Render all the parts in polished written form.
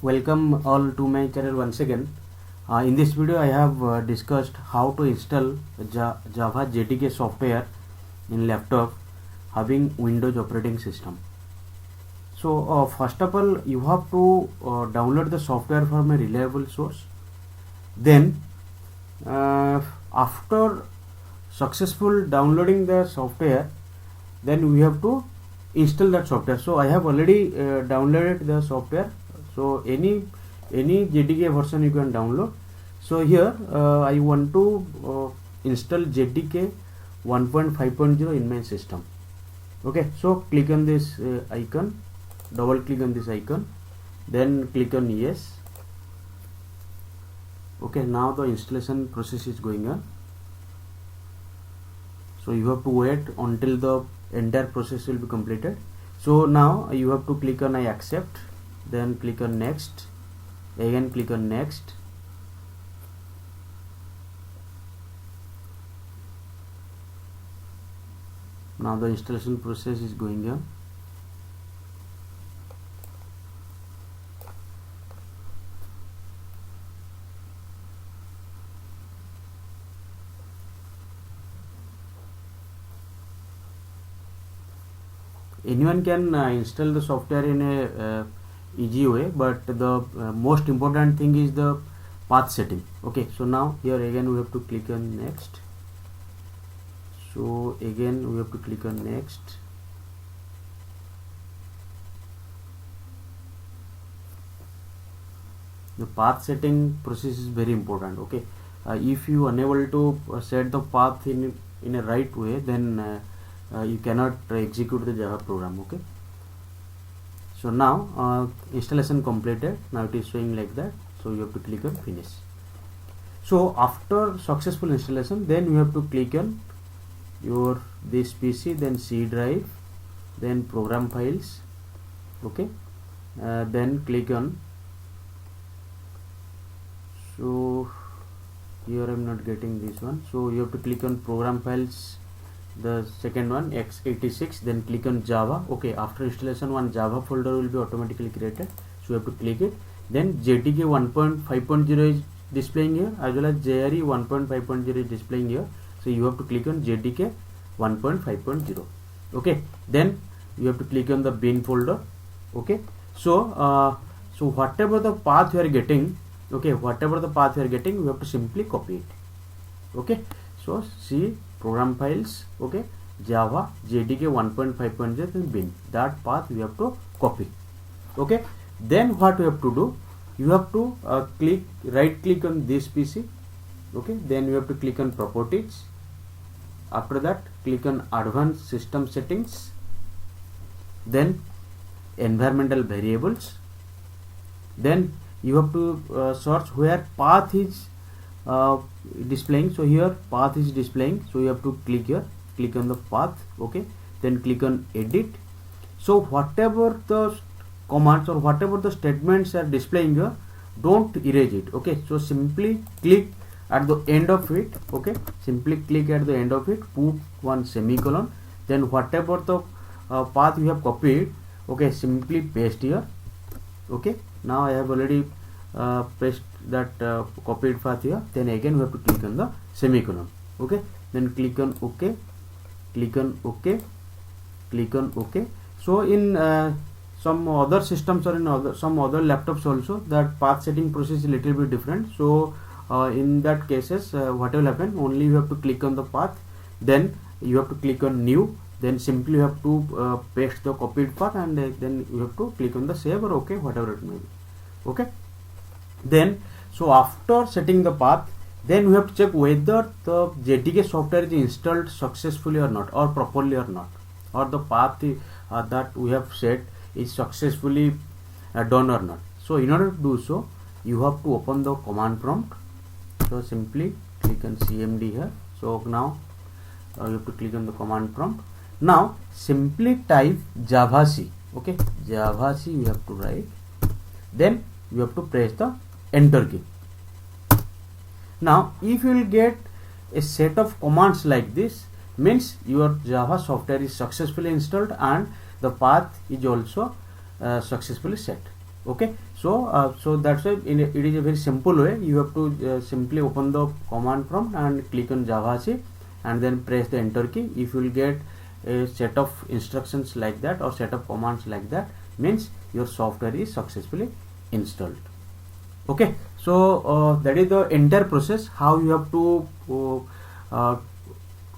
Welcome all to my channel once again. In this video I have discussed how to install Java JDK software in laptop having Windows operating system. So first of all you have to download the software from a reliable source. Then after successful downloading the software, then we have to install that software. So I have already downloaded the software. So any JDK version you can download. So here I want to install JDK 1.5.0 in my system. Okay, so click on this icon, double click on this icon, then click on yes. Okay, now the installation process is going on. So you have to wait until the entire process will be completed. So now you have to click on I accept, then click on next, again click on next. Now the installation process is going on. Anyone can install the software in a easy way, but the most important thing is the path setting. Okay, so now here again we have to click on next. So again we have to click on next. The path setting process is very important. Okay, if you unable to set the path in a right way, then you cannot execute the Java program. Okay, so now installation completed. Now it is showing like that. So you have to click on finish. So after successful installation, then you have to click on your this PC, then C drive, then program files. Okay, then click on. So here I am not getting this one. So you have to click on program files, the second one x86, then click on Java. Okay, after installation one Java folder will be automatically created, so you have to click it. Then JDK 1.5.0 is displaying here, as well as JRE 1.5.0 is displaying here. So you have to click on JDK 1.5.0. okay, then you have to click on the bin folder. Okay, so so whatever the path you are getting, okay, whatever the path you are getting, you have to simply copy it. Okay, so see program files, okay, Java JDK 1.5.0 and bin, that path we have to copy. Okay, then what you have to do, you have to right click on this PC. Okay, then you have to click on properties. After that click on advanced system settings, then environmental variables. Then you have to search where path is displaying. So here path is displaying, so you have to click here, click on the path. Okay, then click on edit. So whatever the commands or whatever the statements are displaying here, don't erase it. Okay, so simply click at the end of it. Okay, simply click at the end of it, put one semicolon, then whatever the path you have copied, okay, simply paste here. Okay, now I have already paste that copied path here. Then again we have to click on the semicolon. Okay, then click on OK, click on OK, click on OK. So in some other systems or in some other laptops also, that path setting process is a little bit different. So in that cases what will happen, only you have to click on the path, then you have to click on new, then simply you have to paste the copied path, and then you have to click on the save or OK, whatever it may be. Okay, then so after setting the path, then we have to check whether the JDK software is installed successfully or not, or properly or not, or the path that we have set is successfully done or not. So in order to do so, you have to open the command prompt. So simply click on CMD here. So now you have to click on the command prompt. Now simply type Java C. Okay, Java C you have to write, then you have to press the enter key. Now if you will get a set of commands like this, means your Java software is successfully installed and the path is also successfully set. Okay, so that's why it is a very simple way. You have to simply open the command prompt and click on Java C and then press the enter key. If you will get a set of instructions like that or set of commands like that, means your software is successfully installed. Okay, so that is the entire process how you have to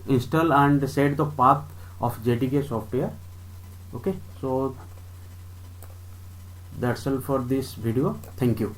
install and set the path of JDK software. Okay, so that's all for this video. Thank you.